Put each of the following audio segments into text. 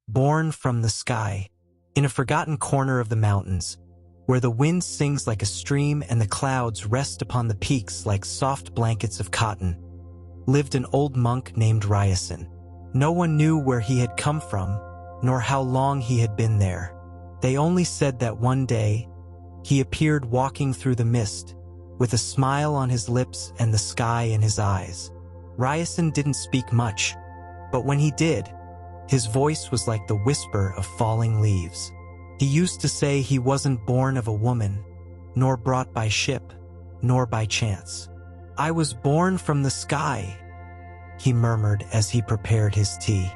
born from the sky, in a forgotten corner of the mountains, where the wind sings like a stream and the clouds rest upon the peaks like soft blankets of cotton, lived an old monk named Ryason. No one knew where he had come from, nor how long he had been there. They only said that one day, he appeared walking through the mist, with a smile on his lips and the sky in his eyes. Ryason didn't speak much, but when he did, his voice was like the whisper of falling leaves. He used to say he wasn't born of a woman, nor brought by ship, nor by chance. "I was born from the sky," he murmured as he prepared his tea.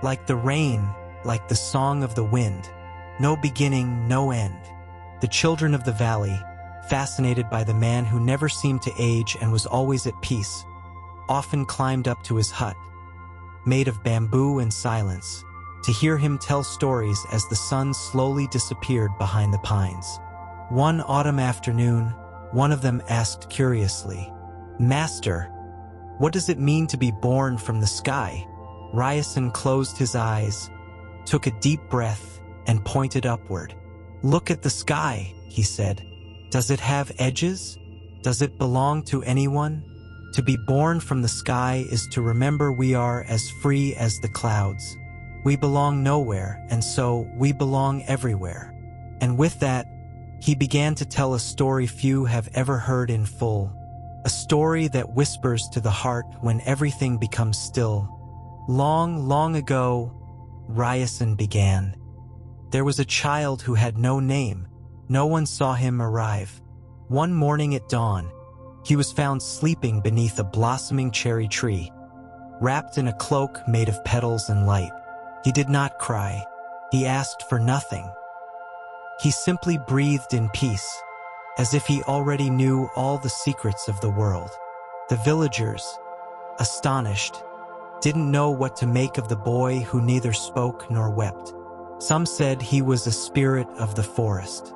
"Like the rain, like the song of the wind, no beginning, no end." The children of the valley, fascinated by the man who never seemed to age and was always at peace, often climbed up to his hut, made of bamboo and silence, to hear him tell stories as the sun slowly disappeared behind the pines. One autumn afternoon, one of them asked curiously, "Master, what does it mean to be born from the sky?" Ryason closed his eyes, took a deep breath, and pointed upward. "Look at the sky," he said. "Does it have edges? Does it belong to anyone? To be born from the sky is to remember we are as free as the clouds. We belong nowhere, and so we belong everywhere." And with that, he began to tell a story few have ever heard in full, a story that whispers to the heart when everything becomes still. "Long, long ago," Ryason began, "there was a child who had no name. No one saw him arrive. One morning at dawn, he was found sleeping beneath a blossoming cherry tree, wrapped in a cloak made of petals and light. He did not cry. He asked for nothing. He simply breathed in peace, as if he already knew all the secrets of the world. The villagers, astonished, didn't know what to make of the boy who neither spoke nor wept. Some said he was a spirit of the forest.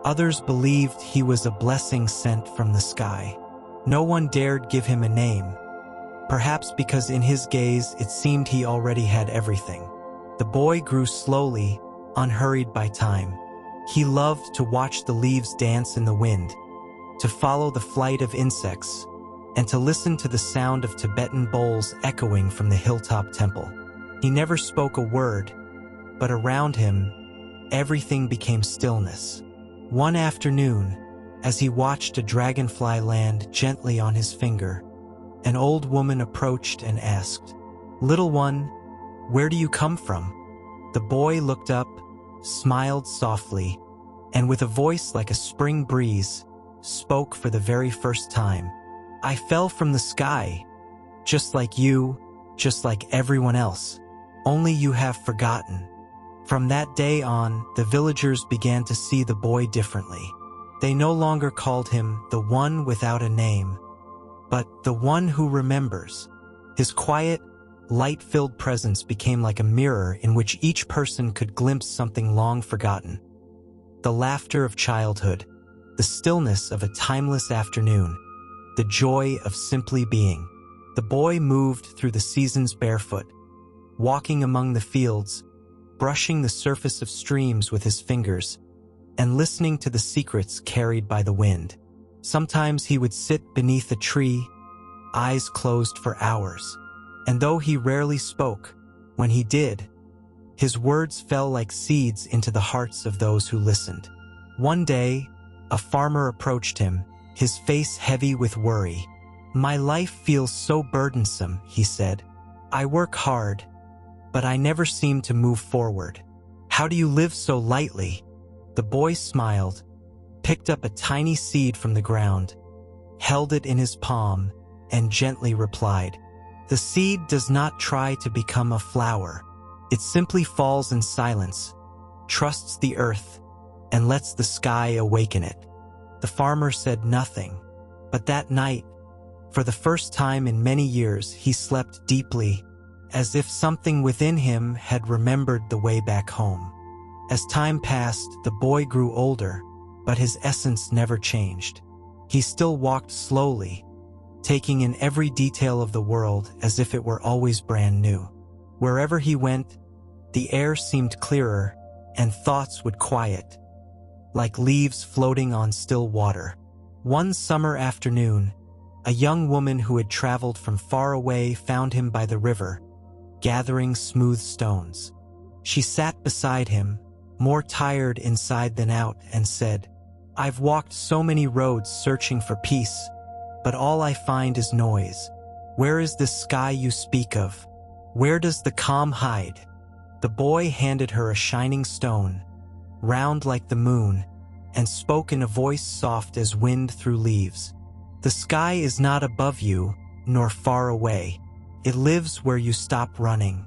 Others believed he was a blessing sent from the sky. No one dared give him a name, perhaps because in his gaze it seemed he already had everything. The boy grew slowly, unhurried by time. He loved to watch the leaves dance in the wind, to follow the flight of insects, and to listen to the sound of Tibetan bowls echoing from the hilltop temple. He never spoke a word, but around him, everything became stillness. One afternoon, as he watched a dragonfly land gently on his finger, an old woman approached and asked, "Little one, where do you come from?" The boy looked up, smiled softly, and with a voice like a spring breeze, spoke for the very first time. "I fell from the sky, just like you, just like everyone else. Only you have forgotten." From that day on, the villagers began to see the boy differently. They no longer called him the one without a name, but the one who remembers. His quiet, light-filled presence became like a mirror in which each person could glimpse something long forgotten. The laughter of childhood, the stillness of a timeless afternoon, the joy of simply being. The boy moved through the seasons barefoot, walking among the fields, brushing the surface of streams with his fingers, and listening to the secrets carried by the wind. Sometimes he would sit beneath a tree, eyes closed for hours, and though he rarely spoke, when he did, his words fell like seeds into the hearts of those who listened. One day, a farmer approached him, his face heavy with worry. "My life feels so burdensome," he said. "I work hard, but I never seem to move forward. How do you live so lightly?" The boy smiled, picked up a tiny seed from the ground, held it in his palm, and gently replied, "The seed does not try to become a flower. It simply falls in silence, trusts the earth, and lets the sky awaken it." The farmer said nothing, but that night, for the first time in many years, he slept deeply, as if something within him had remembered the way back home. As time passed, the boy grew older, but his essence never changed. He still walked slowly, taking in every detail of the world as if it were always brand new. Wherever he went, The air seemed clearer, and thoughts would quiet, like leaves floating on still water. One summer afternoon, a young woman who had traveled from far away found him by the river, gathering smooth stones. She sat beside him, more tired inside than out, and said, "I've walked so many roads searching for peace, but all I find is noise. Where is this sky you speak of? Where does the calm hide?" The boy handed her a shining stone, round like the moon, and spoke in a voice soft as wind through leaves. "The sky is not above you, nor far away. It lives where you stop running,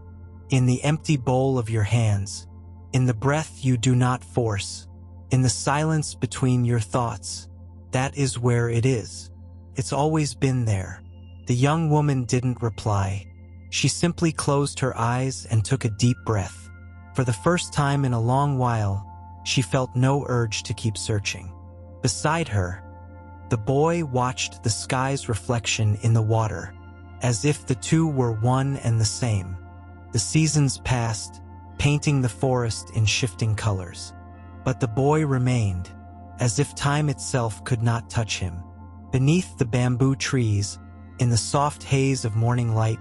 in the empty bowl of your hands, in the breath you do not force, in the silence between your thoughts. That is where it is. It's always been there." The young woman didn't reply. She simply closed her eyes and took a deep breath. For the first time in a long while, she felt no urge to keep searching. Beside her, the boy watched the sky's reflection in the water, as if the two were one and the same. The seasons passed, painting the forest in shifting colors. But the boy remained, as if time itself could not touch him. Beneath the bamboo trees, in the soft haze of morning light,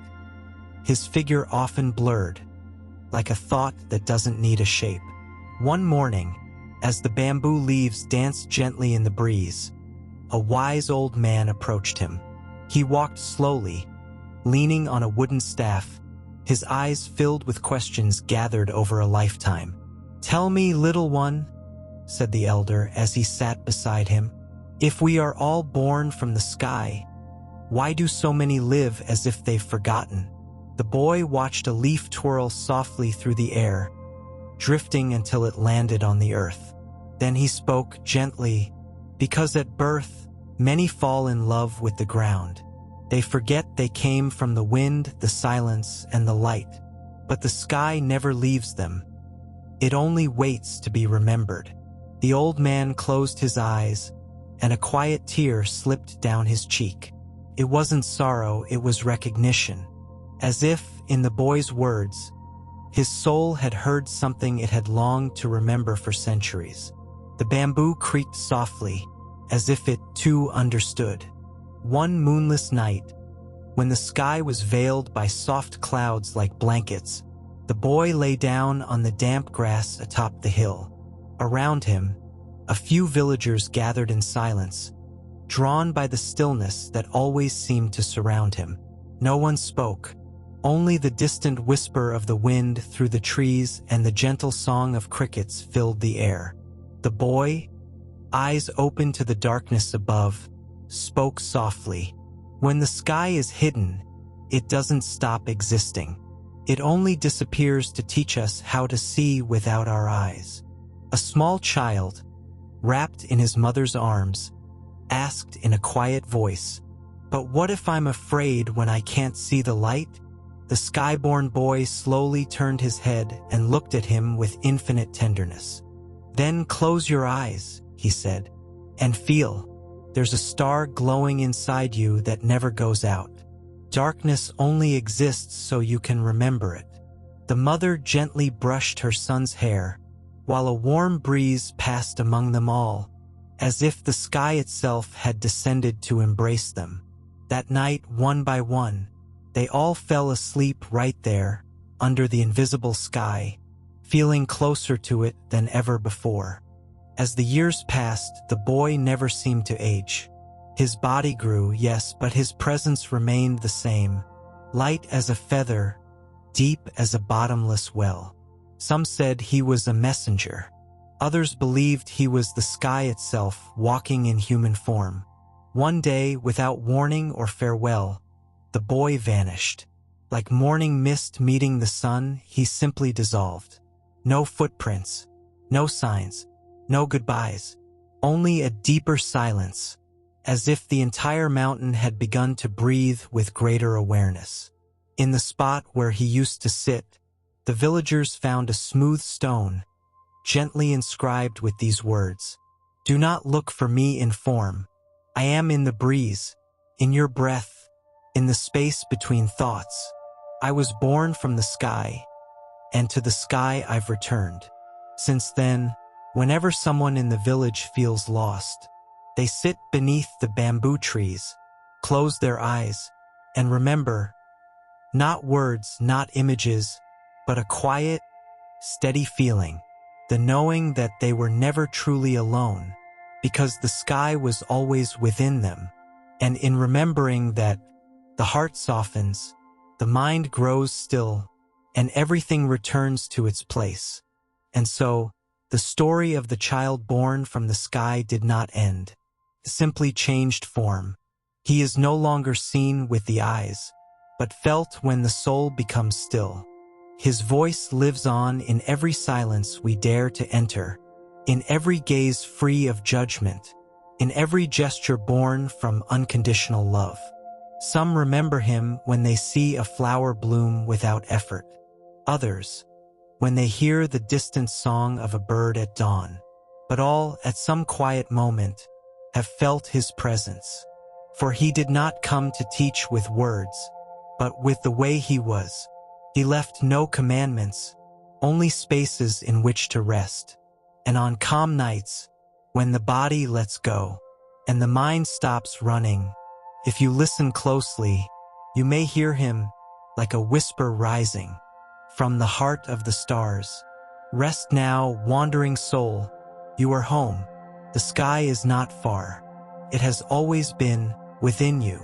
his figure often blurred, like a thought that doesn't need a shape. One morning, as the bamboo leaves danced gently in the breeze, a wise old man approached him. He walked slowly, leaning on a wooden staff, his eyes filled with questions gathered over a lifetime. "Tell me, little one," said the elder as he sat beside him, "if we are all born from the sky, why do so many live as if they've forgotten?" The boy watched a leaf twirl softly through the air, drifting until it landed on the earth. Then he spoke gently, "Because at birth, many fall in love with the ground. They forget they came from the wind, the silence, and the light. But the sky never leaves them. It only waits to be remembered." The old man closed his eyes, and a quiet tear slipped down his cheek. It wasn't sorrow, it was recognition. As if, in the boy's words, his soul had heard something it had longed to remember for centuries. The bamboo creaked softly, as if it, too, understood. One moonless night, when the sky was veiled by soft clouds like blankets, the boy lay down on the damp grass atop the hill. Around him, a few villagers gathered in silence, drawn by the stillness that always seemed to surround him. No one spoke. Only the distant whisper of the wind through the trees and the gentle song of crickets filled the air. The boy, eyes open to the darkness above, spoke softly. "When the sky is hidden, it doesn't stop existing. It only disappears to teach us how to see without our eyes." A small child, wrapped in his mother's arms, asked in a quiet voice, "But what if I'm afraid when I can't see the light?" The sky-born boy slowly turned his head and looked at him with infinite tenderness. "Then close your eyes," he said, "and feel. There's a star glowing inside you that never goes out. Darkness only exists so you can remember it." The mother gently brushed her son's hair, while a warm breeze passed among them all, as if the sky itself had descended to embrace them. That night, one by one, they all fell asleep right there, under the invisible sky, feeling closer to it than ever before. As the years passed, the boy never seemed to age. His body grew, yes, but his presence remained the same, light as a feather, deep as a bottomless well. Some said he was a messenger. Others believed he was the sky itself, walking in human form. One day, without warning or farewell, the boy vanished. Like morning mist meeting the sun, he simply dissolved. No footprints, no signs, no goodbyes, only a deeper silence, as if the entire mountain had begun to breathe with greater awareness. In the spot where he used to sit, the villagers found a smooth stone, gently inscribed with these words, "Do not look for me in form. I am in the breeze, in your breath, in the space between thoughts. I was born from the sky, and to the sky I've returned. Since then, whenever someone in the village feels lost, they sit beneath the bamboo trees, close their eyes, and remember, not words, not images, but a quiet, steady feeling, the knowing that they were never truly alone, because the sky was always within them. And in remembering that, the heart softens, the mind grows still, and everything returns to its place. And so, the story of the child born from the sky did not end. It simply changed form. He is no longer seen with the eyes, but felt when the soul becomes still. His voice lives on in every silence we dare to enter, in every gaze free of judgment, in every gesture born from unconditional love. Some remember him when they see a flower bloom without effort. Others, when they hear the distant song of a bird at dawn. But all, at some quiet moment, have felt his presence. For he did not come to teach with words, but with the way he was. He left no commandments, only spaces in which to rest. And on calm nights, when the body lets go, and the mind stops running, if you listen closely, you may hear him like a whisper rising from the heart of the stars. Rest now, wandering soul, you are home. The sky is not far. It has always been within you.